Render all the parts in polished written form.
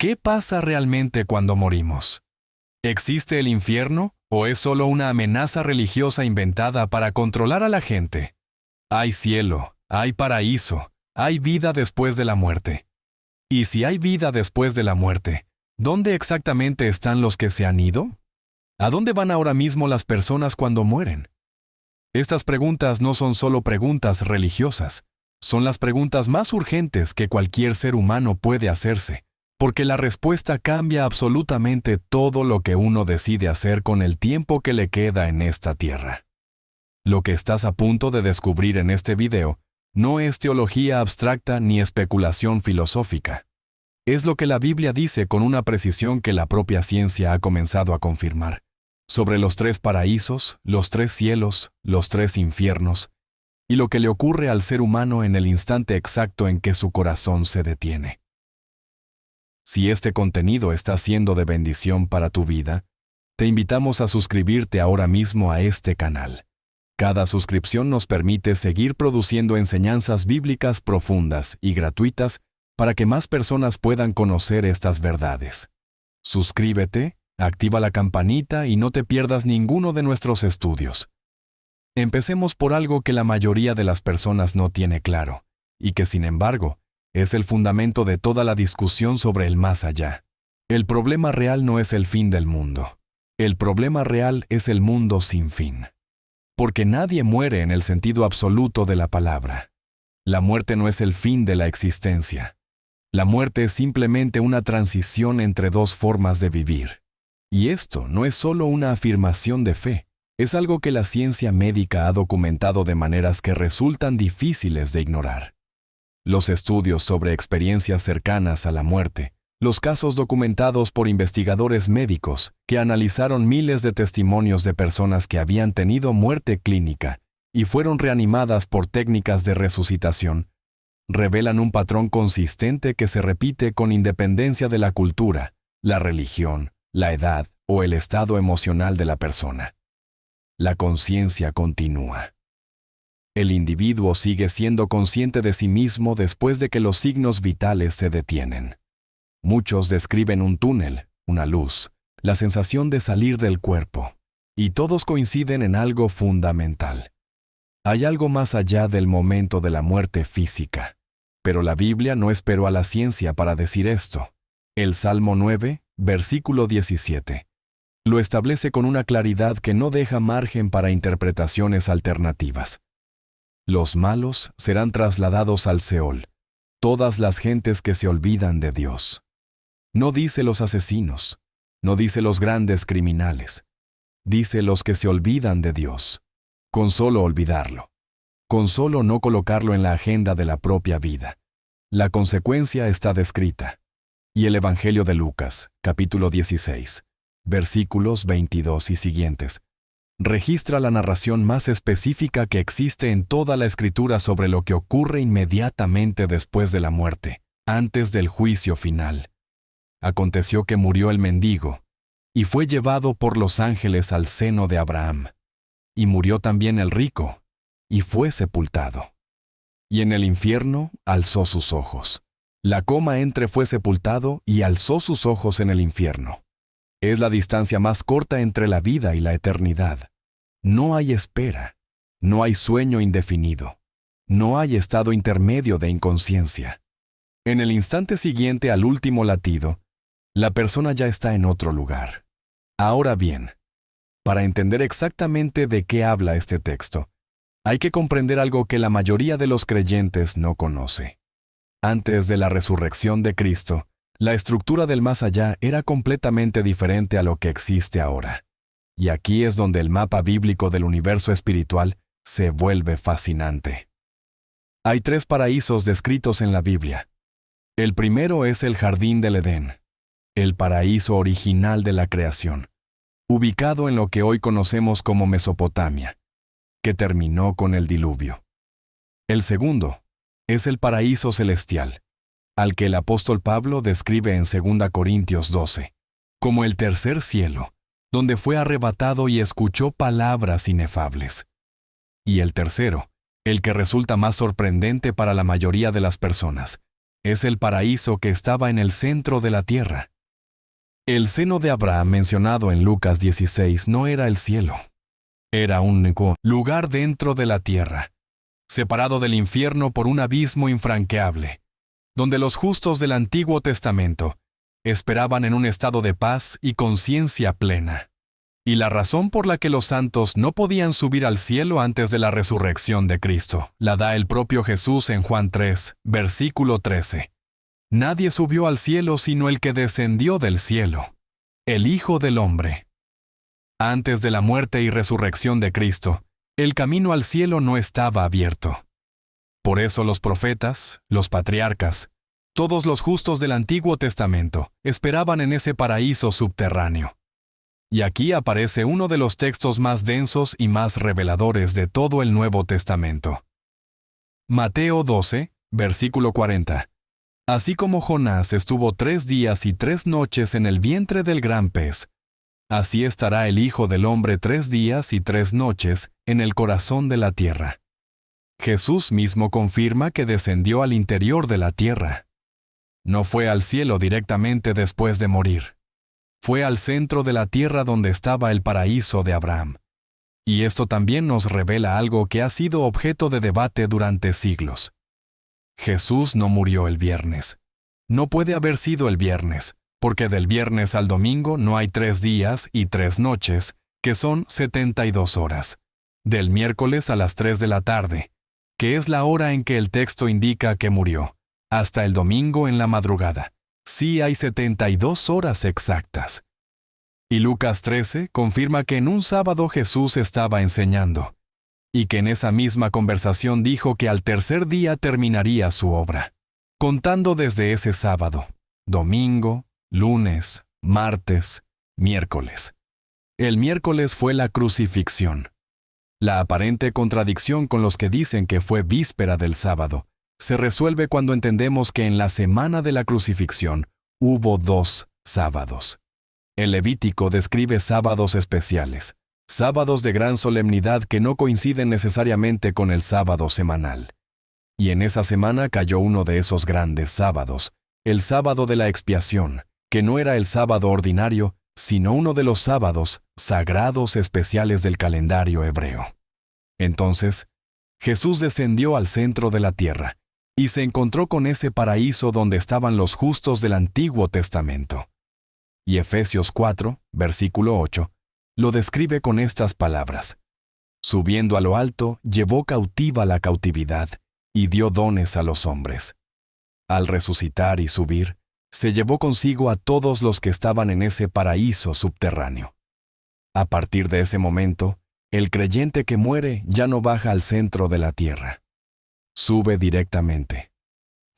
¿Qué pasa realmente cuando morimos? ¿Existe el infierno o es solo una amenaza religiosa inventada para controlar a la gente? Hay cielo, hay paraíso, hay vida después de la muerte. Y si hay vida después de la muerte, ¿dónde exactamente están los que se han ido? ¿A dónde van ahora mismo las personas cuando mueren? Estas preguntas no son solo preguntas religiosas, son las preguntas más urgentes que cualquier ser humano puede hacerse, porque la respuesta cambia absolutamente todo lo que uno decide hacer con el tiempo que le queda en esta tierra. Lo que estás a punto de descubrir en este video no es teología abstracta ni especulación filosófica. Es lo que la Biblia dice con una precisión que la propia ciencia ha comenzado a confirmar, sobre los 3 paraísos, los 3 cielos, los 3 infiernos, y lo que le ocurre al ser humano en el instante exacto en que su corazón se detiene. Si este contenido está siendo de bendición para tu vida, te invitamos a suscribirte ahora mismo a este canal. Cada suscripción nos permite seguir produciendo enseñanzas bíblicas profundas y gratuitas para que más personas puedan conocer estas verdades. Suscríbete, activa la campanita y no te pierdas ninguno de nuestros estudios. Empecemos por algo que la mayoría de las personas no tiene claro, y que sin embargo, es el fundamento de toda la discusión sobre el más allá. El problema real no es el fin del mundo. El problema real es el mundo sin fin. Porque nadie muere en el sentido absoluto de la palabra. La muerte no es el fin de la existencia. La muerte es simplemente una transición entre 2 formas de vivir. Y esto no es solo una afirmación de fe, es algo que la ciencia médica ha documentado de maneras que resultan difíciles de ignorar. Los estudios sobre experiencias cercanas a la muerte, los casos documentados por investigadores médicos que analizaron miles de testimonios de personas que habían tenido muerte clínica y fueron reanimadas por técnicas de resucitación, revelan un patrón consistente que se repite con independencia de la cultura, la religión, la edad o el estado emocional de la persona. La conciencia continúa. El individuo sigue siendo consciente de sí mismo después de que los signos vitales se detienen. Muchos describen un túnel, una luz, la sensación de salir del cuerpo, y todos coinciden en algo fundamental. Hay algo más allá del momento de la muerte física, pero la Biblia no esperó a la ciencia para decir esto. El Salmo 9, versículo 17, lo establece con una claridad que no deja margen para interpretaciones alternativas. Los malos serán trasladados al Seol, todas las gentes que se olvidan de Dios. No dice los asesinos, no dice los grandes criminales, dice los que se olvidan de Dios, con solo olvidarlo, con solo no colocarlo en la agenda de la propia vida. La consecuencia está descrita. Y el Evangelio de Lucas, capítulo 16, versículos 22 y siguientes, registra la narración más específica que existe en toda la Escritura sobre lo que ocurre inmediatamente después de la muerte, antes del juicio final. Aconteció que murió el mendigo, y fue llevado por los ángeles al seno de Abraham. Y murió también el rico, y fue sepultado. Y en el infierno alzó sus ojos. La coma entre fue sepultado y alzó sus ojos en el infierno. Es la distancia más corta entre la vida y la eternidad. No hay espera, no hay sueño indefinido, no hay estado intermedio de inconsciencia. En el instante siguiente al último latido, la persona ya está en otro lugar. Ahora bien, para entender exactamente de qué habla este texto, hay que comprender algo que la mayoría de los creyentes no conoce. Antes de la resurrección de Cristo, la estructura del más allá era completamente diferente a lo que existe ahora. Y aquí es donde el mapa bíblico del universo espiritual se vuelve fascinante. Hay 3 paraísos descritos en la Biblia. El primero es el Jardín del Edén, el paraíso original de la creación, ubicado en lo que hoy conocemos como Mesopotamia, que terminó con el diluvio. El segundo es el paraíso celestial, al que el apóstol Pablo describe en 2 Corintios 12, como el tercer cielo, donde fue arrebatado y escuchó palabras inefables. Y el tercero, el que resulta más sorprendente para la mayoría de las personas, Es el paraíso que estaba en el centro de la tierra. El seno de Abraham mencionado en Lucas 16 no era el cielo. Era un único lugar dentro de la tierra, separado del infierno por un abismo infranqueable, donde los justos del Antiguo Testamento esperaban en un estado de paz y conciencia plena. Y la razón por la que los santos no podían subir al cielo antes de la resurrección de Cristo la da el propio Jesús en Juan 3, versículo 13. Nadie subió al cielo sino el que descendió del cielo, el Hijo del Hombre. Antes de la muerte y resurrección de Cristo, el camino al cielo no estaba abierto. Por eso los profetas, los patriarcas, todos los justos del Antiguo Testamento esperaban en ese paraíso subterráneo. Y aquí aparece uno de los textos más densos y más reveladores de todo el Nuevo Testamento. Mateo 12, versículo 40. Así como Jonás estuvo 3 días y 3 noches en el vientre del gran pez, así estará el Hijo del Hombre 3 días y 3 noches en el corazón de la tierra. Jesús mismo confirma que descendió al interior de la tierra. No fue al cielo directamente después de morir. Fue al centro de la tierra donde estaba el paraíso de Abraham. Y esto también nos revela algo que ha sido objeto de debate durante siglos. Jesús no murió el viernes. No puede haber sido el viernes, porque del viernes al domingo no hay 3 días y 3 noches, que son 72 horas. Del miércoles a las 3 de la tarde, que es la hora en que el texto indica que murió, hasta el domingo en la madrugada. Sí hay 72 horas exactas. Y Lucas 13 confirma que en un sábado Jesús estaba enseñando, y que en esa misma conversación dijo que al tercer día terminaría su obra, contando desde ese sábado, domingo, lunes, martes, miércoles. El miércoles fue la crucifixión. La aparente contradicción con los que dicen que fue víspera del sábado se resuelve cuando entendemos que en la semana de la crucifixión hubo 2 sábados. El Levítico describe sábados especiales, sábados de gran solemnidad que no coinciden necesariamente con el sábado semanal. Y en esa semana cayó uno de esos grandes sábados, el sábado de la expiación, que no era el sábado ordinario, sino uno de los sábados sagrados especiales del calendario hebreo. Entonces, Jesús descendió al centro de la tierra y se encontró con ese paraíso donde estaban los justos del Antiguo Testamento. Y Efesios 4, versículo 8, lo describe con estas palabras: subiendo a lo alto, llevó cautiva la cautividad y dio dones a los hombres. Al resucitar y subir, se llevó consigo a todos los que estaban en ese paraíso subterráneo. A partir de ese momento, el creyente que muere ya no baja al centro de la tierra. Sube directamente.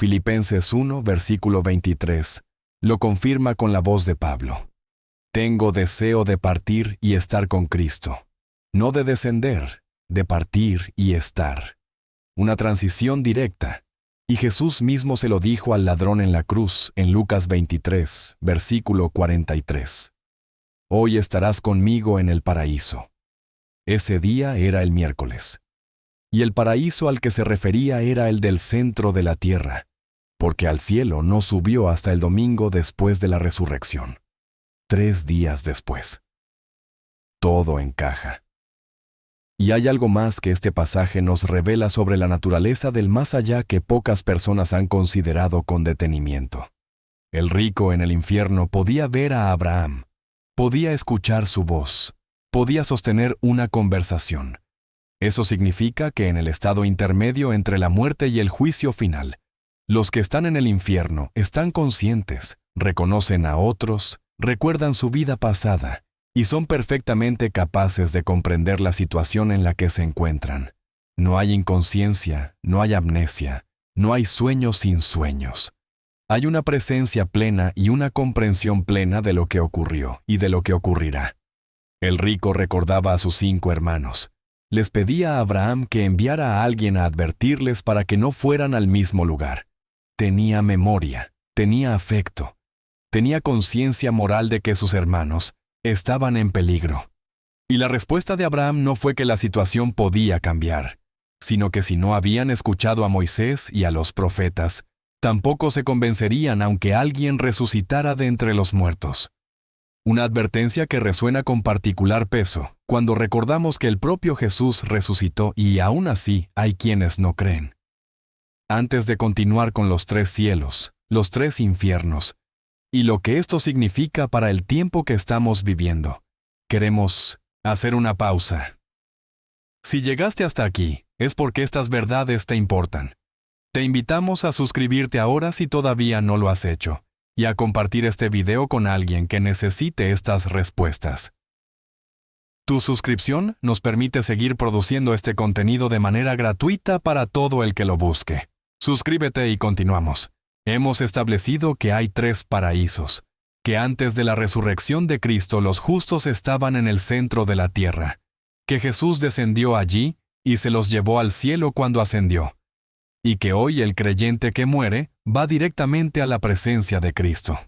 Filipenses 1, versículo 23, lo confirma con la voz de Pablo. Tengo deseo de partir y estar con Cristo, no de descender, de partir y estar. Una transición directa. Y Jesús mismo se lo dijo al ladrón en la cruz, en Lucas 23, versículo 43. Hoy estarás conmigo en el paraíso. Ese día era el miércoles. Y el paraíso al que se refería era el del centro de la tierra, porque al cielo no subió hasta el domingo después de la resurrección. 3 días después. Todo encaja. Y hay algo más que este pasaje nos revela sobre la naturaleza del más allá que pocas personas han considerado con detenimiento. El rico en el infierno podía ver a Abraham, podía escuchar su voz, podía sostener una conversación. Eso significa que en el estado intermedio entre la muerte y el juicio final, los que están en el infierno están conscientes, reconocen a otros, recuerdan su vida pasada, y son perfectamente capaces de comprender la situación en la que se encuentran. No hay inconsciencia, no hay amnesia, no hay sueños sin sueños. Hay una presencia plena y una comprensión plena de lo que ocurrió y de lo que ocurrirá. El rico recordaba a sus 5 hermanos. Les pedía a Abraham que enviara a alguien a advertirles para que no fueran al mismo lugar. Tenía memoria, tenía afecto, tenía conciencia moral de que sus hermanos estaban en peligro. Y la respuesta de Abraham no fue que la situación podía cambiar, sino que si no habían escuchado a Moisés y a los profetas, Tampoco se convencerían aunque alguien resucitara de entre los muertos. Una advertencia que resuena con particular peso cuando recordamos que el propio Jesús resucitó y aún así hay quienes no creen. Antes de continuar con los 3 cielos, los 3 infiernos, y lo que esto significa para el tiempo que estamos viviendo, queremos hacer una pausa. Si llegaste hasta aquí, es porque estas verdades te importan. Te invitamos a suscribirte ahora si todavía no lo has hecho, y a compartir este video con alguien que necesite estas respuestas. Tu suscripción nos permite seguir produciendo este contenido de manera gratuita para todo el que lo busque. Suscríbete y continuamos. Hemos establecido que hay 3 paraísos, que antes de la resurrección de Cristo los justos estaban en el centro de la tierra, que Jesús descendió allí y se los llevó al cielo cuando ascendió, y que hoy el creyente que muere va directamente a la presencia de Cristo.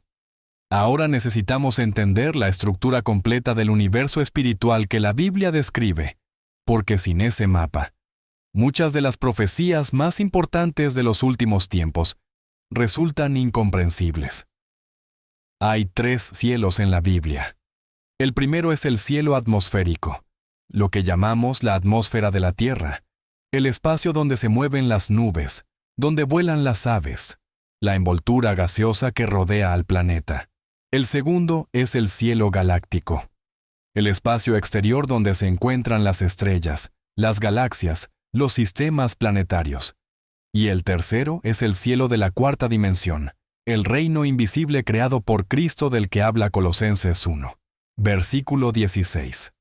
Ahora necesitamos entender la estructura completa del universo espiritual que la Biblia describe, porque sin ese mapa, muchas de las profecías más importantes de los últimos tiempos resultan incomprensibles. Hay 3 cielos en la Biblia. El primero es el cielo atmosférico, lo que llamamos la atmósfera de la Tierra, el espacio donde se mueven las nubes, donde vuelan las aves, la envoltura gaseosa que rodea al planeta. El segundo es el cielo galáctico, el espacio exterior donde se encuentran las estrellas, las galaxias, los sistemas planetarios. Y el tercero es el cielo de la 4ª dimensión, el reino invisible creado por Cristo del que habla Colosenses 1, versículo 16.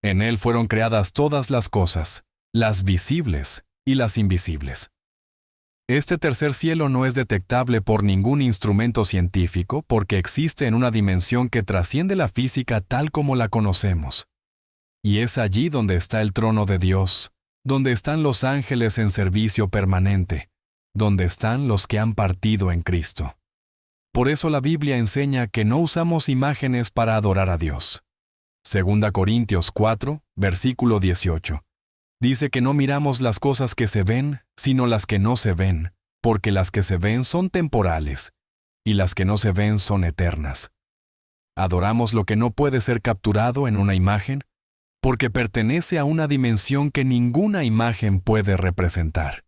En él fueron creadas todas las cosas, las visibles y las invisibles. Este tercer cielo no es detectable por ningún instrumento científico porque existe en una dimensión que trasciende la física tal como la conocemos. Y es allí donde está el trono de Dios, donde están los ángeles en servicio permanente, donde están los que han partido en Cristo. Por eso la Biblia enseña que no usamos imágenes para adorar a Dios. 2 Corintios 4, versículo 18. Dice que no miramos las cosas que se ven, sino las que no se ven, porque las que se ven son temporales, y las que no se ven son eternas. Adoramos lo que no puede ser capturado en una imagen, porque pertenece a una dimensión que ninguna imagen puede representar.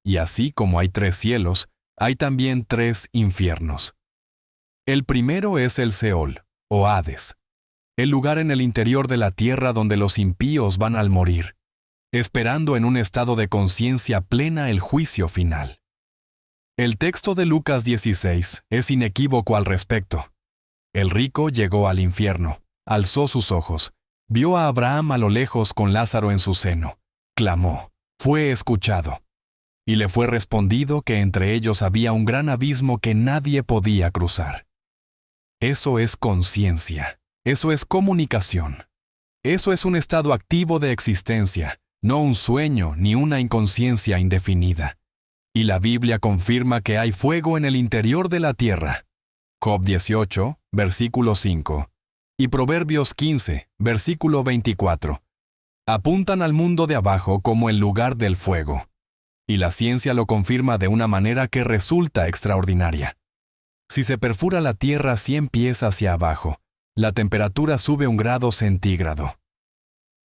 Y así como hay 3 cielos, hay también 3 infiernos. El primero es el Seol, o Hades, el lugar en el interior de la tierra donde los impíos van al morir, esperando en un estado de conciencia plena el juicio final. El texto de Lucas 16 es inequívoco al respecto. El rico llegó al infierno, alzó sus ojos, vio a Abraham a lo lejos con Lázaro en su seno, clamó, fue escuchado, y le fue respondido que entre ellos había un gran abismo que nadie podía cruzar. Eso es conciencia, eso es comunicación, eso es un estado activo de existencia, no un sueño ni una inconsciencia indefinida. Y la Biblia confirma que hay fuego en el interior de la tierra. Job 18, versículo 5, y Proverbios 15, versículo 24, apuntan al mundo de abajo como el lugar del fuego. Y la ciencia lo confirma de una manera que resulta extraordinaria. Si se perfora la tierra 100 pies hacia abajo, la temperatura sube 1 grado centígrado.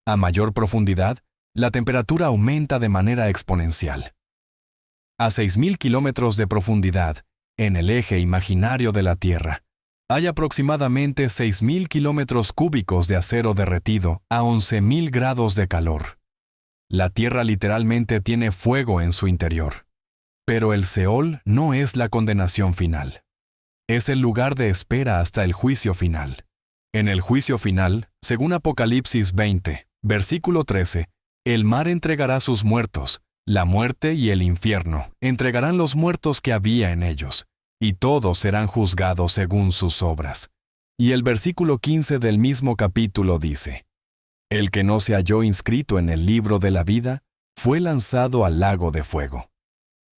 A mayor profundidad, la temperatura aumenta de manera exponencial. A 6.000 kilómetros de profundidad, en el eje imaginario de la Tierra, hay aproximadamente 6.000 kilómetros cúbicos de acero derretido a 11.000 grados de calor. La Tierra literalmente tiene fuego en su interior. Pero el Seol no es la condenación final. Es el lugar de espera hasta el juicio final. En el juicio final, según Apocalipsis 20, versículo 13, el mar entregará sus muertos, la muerte y el infierno entregarán los muertos que había en ellos, y todos serán juzgados según sus obras. Y el versículo 15 del mismo capítulo dice, el que no se halló inscrito en el libro de la vida, fue lanzado al lago de fuego.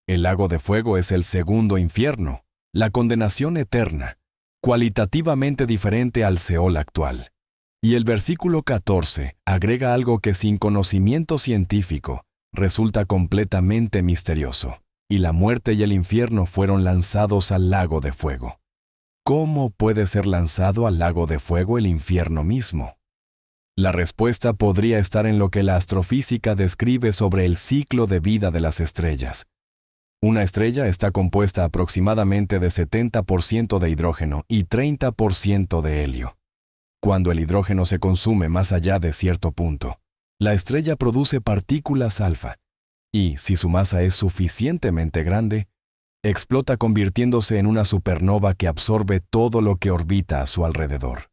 El lago de fuego es el segundo infierno, la condenación eterna, cualitativamente diferente al Seol actual. Y el versículo 14 agrega algo que sin conocimiento científico resulta completamente misterioso. y la muerte y el infierno fueron lanzados al lago de fuego. ¿Cómo puede ser lanzado al lago de fuego el infierno mismo? La respuesta podría estar en lo que la astrofísica describe sobre el ciclo de vida de las estrellas. Una estrella está compuesta aproximadamente de 70% de hidrógeno y 30% de helio. Cuando el hidrógeno se consume más allá de cierto punto, la estrella produce partículas alfa, y, si su masa es suficientemente grande, explota convirtiéndose en una supernova que absorbe todo lo que orbita a su alrededor.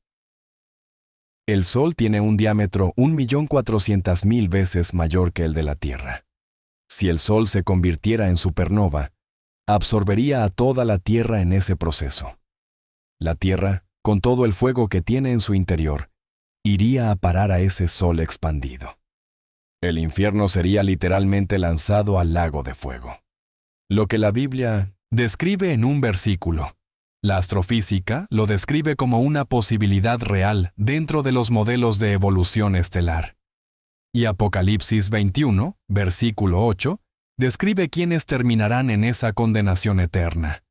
El Sol tiene un diámetro 1.400.000 veces mayor que el de la Tierra. Si el Sol se convirtiera en supernova, absorbería a toda la Tierra en ese proceso. La Tierra, con todo el fuego que tiene en su interior, iría a parar a ese Sol expandido. El infierno sería literalmente lanzado al lago de fuego. Lo que la Biblia describe en un versículo, la astrofísica lo describe como una posibilidad real dentro de los modelos de evolución estelar. Y Apocalipsis 21, versículo 8, describe quiénes terminarán en esa condenación eterna: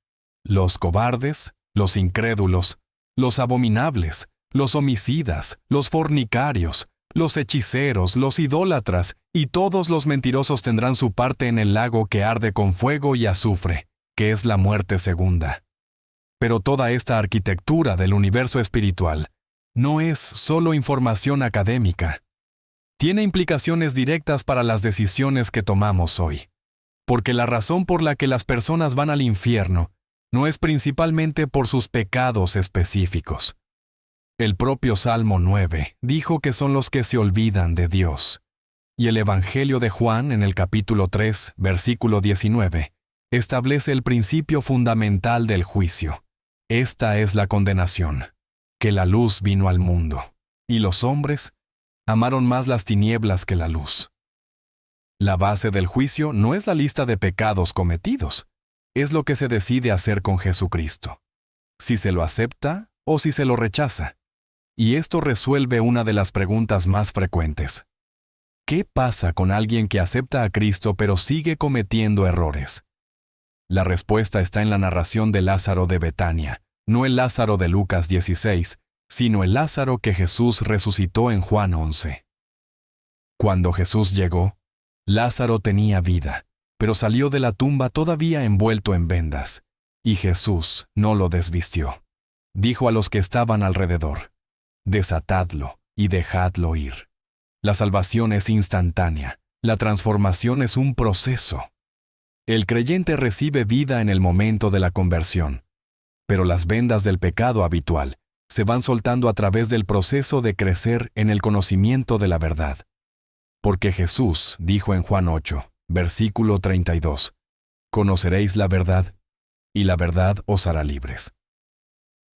los cobardes, los incrédulos, los abominables, los homicidas, los fornicarios, los hechiceros, los idólatras, y todos los mentirosos tendrán su parte en el lago que arde con fuego y azufre, que es la muerte segunda. Pero toda esta arquitectura del universo espiritual no es solo información académica. Tiene implicaciones directas para las decisiones que tomamos hoy. Porque la razón por la que las personas van al infierno no es principalmente por sus pecados específicos. El propio Salmo 9 dijo que son los que se olvidan de Dios. Y el Evangelio de Juan, en el capítulo 3, versículo 19, establece el principio fundamental del juicio. Esta es la condenación, que la luz vino al mundo, y los hombres amaron más las tinieblas que la luz. La base del juicio no es la lista de pecados cometidos, es lo que se decide hacer con Jesucristo, si se lo acepta o si se lo rechaza. Y esto resuelve una de las preguntas más frecuentes. ¿Qué pasa con alguien que acepta a Cristo pero sigue cometiendo errores? La respuesta está en la narración de Lázaro de Betania, no el Lázaro de Lucas 16, sino el Lázaro que Jesús resucitó en Juan 11. Cuando Jesús llegó, Lázaro tenía vida, pero salió de la tumba todavía envuelto en vendas, y Jesús no lo desvistió. Dijo a los que estaban alrededor: «Desatadlo y dejadlo ir». La salvación es instantánea, la transformación es un proceso. El creyente recibe vida en el momento de la conversión, pero las vendas del pecado habitual se van soltando a través del proceso de crecer en el conocimiento de la verdad. Porque Jesús dijo en Juan 8, versículo 32, «Conoceréis la verdad, y la verdad os hará libres».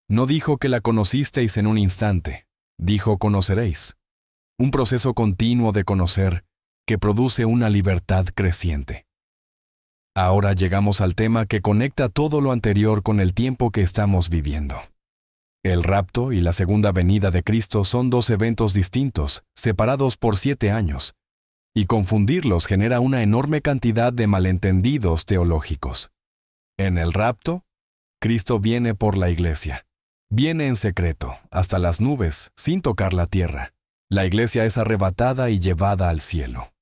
No dijo que la conocisteis en un instante, dijo conoceréis. Un proceso continuo de conocer que produce una libertad creciente. Ahora llegamos al tema que conecta todo lo anterior con el tiempo que estamos viviendo. El rapto y la segunda venida de Cristo son dos eventos distintos, separados por 7 años, y confundirlos genera una enorme cantidad de malentendidos teológicos. En el rapto, Cristo viene por la iglesia. Viene en secreto, hasta las nubes, sin tocar la tierra. La iglesia es arrebatada y llevada al cielo.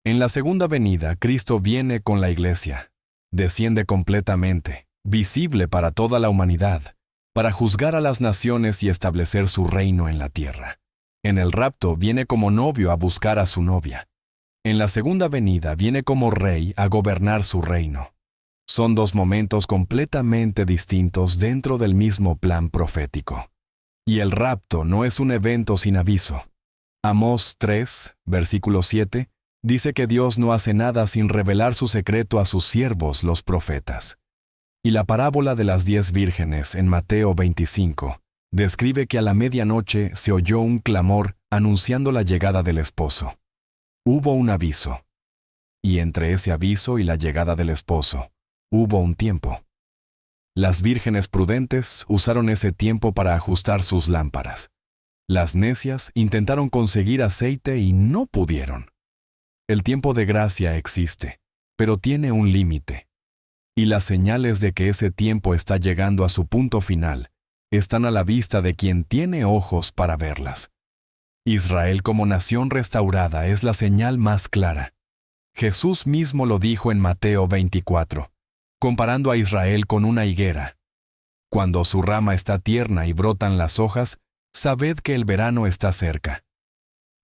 En la segunda venida, Cristo viene con la iglesia. Desciende completamente, visible para toda la humanidad, para juzgar a las naciones y establecer su reino en la tierra. En el rapto viene como novio a buscar a su novia. En la segunda venida viene como rey a gobernar su reino. Son dos momentos completamente distintos dentro del mismo plan profético. Y el rapto no es un evento sin aviso. Amós 3, versículo 7, dice que Dios no hace nada sin revelar su secreto a sus siervos, los profetas. Y la parábola de las 10 vírgenes en Mateo 25 describe que a la medianoche se oyó un clamor anunciando la llegada del esposo. Hubo un aviso. Y entre ese aviso y la llegada del esposo, hubo un tiempo. Las vírgenes prudentes usaron ese tiempo para ajustar sus lámparas. Las necias intentaron conseguir aceite y no pudieron. El tiempo de gracia existe, pero tiene un límite. Y las señales de que ese tiempo está llegando a su punto final están a la vista de quien tiene ojos para verlas. Israel como nación restaurada es la señal más clara. Jesús mismo lo dijo en Mateo 24, comparando a Israel con una higuera. Cuando su rama está tierna y brotan las hojas, sabed que el verano está cerca.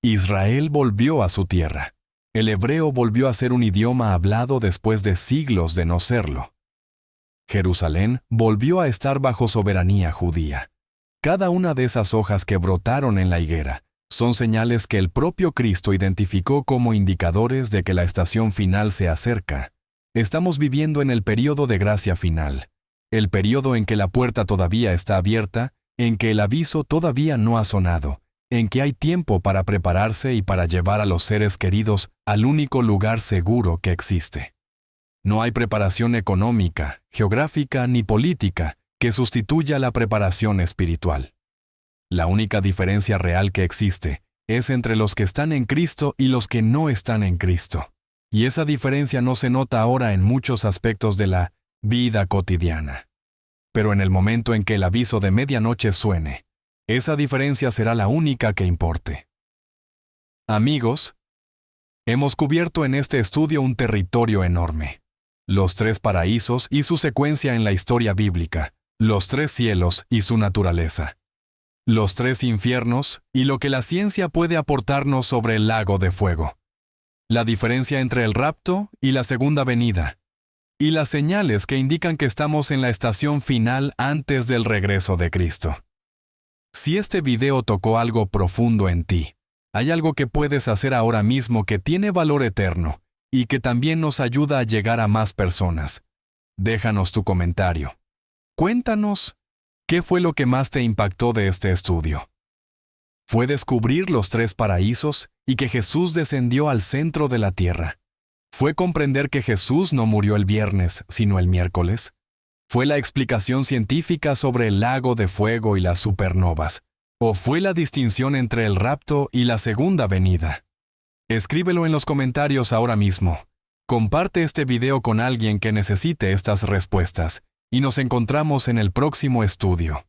Israel volvió a su tierra. El hebreo volvió a ser un idioma hablado después de siglos de no serlo. Jerusalén volvió a estar bajo soberanía judía. Cada una de esas hojas que brotaron en la higuera son señales que el propio Cristo identificó como indicadores de que la estación final se acerca. Estamos viviendo en el período de gracia final, el período en que la puerta todavía está abierta, en que el aviso todavía no ha sonado, en que hay tiempo para prepararse y para llevar a los seres queridos al único lugar seguro que existe. No hay preparación económica, geográfica ni política que sustituya la preparación espiritual. La única diferencia real que existe es entre los que están en Cristo y los que no están en Cristo. Y esa diferencia no se nota ahora en muchos aspectos de la vida cotidiana. Pero en el momento en que el aviso de medianoche suene, esa diferencia será la única que importe. Amigos, hemos cubierto en este estudio un territorio enorme. Los 3 paraísos y su secuencia en la historia bíblica, los 3 cielos y su naturaleza, los 3 infiernos y lo que la ciencia puede aportarnos sobre el lago de fuego, la diferencia entre el rapto y la segunda venida, y las señales que indican que estamos en la estación final antes del regreso de Cristo. Si este video tocó algo profundo en ti, hay algo que puedes hacer ahora mismo que tiene valor eterno y que también nos ayuda a llegar a más personas. Déjanos tu comentario. Cuéntanos, ¿qué fue lo que más te impactó de este estudio? ¿Fue descubrir los 3 paraísos y que Jesús descendió al centro de la tierra? ¿Fue comprender que Jesús no murió el viernes, sino el miércoles? ¿Fue la explicación científica sobre el lago de fuego y las supernovas? ¿O fue la distinción entre el rapto y la segunda venida? Escríbelo en los comentarios ahora mismo. Comparte este video con alguien que necesite estas respuestas y nos encontramos en el próximo estudio.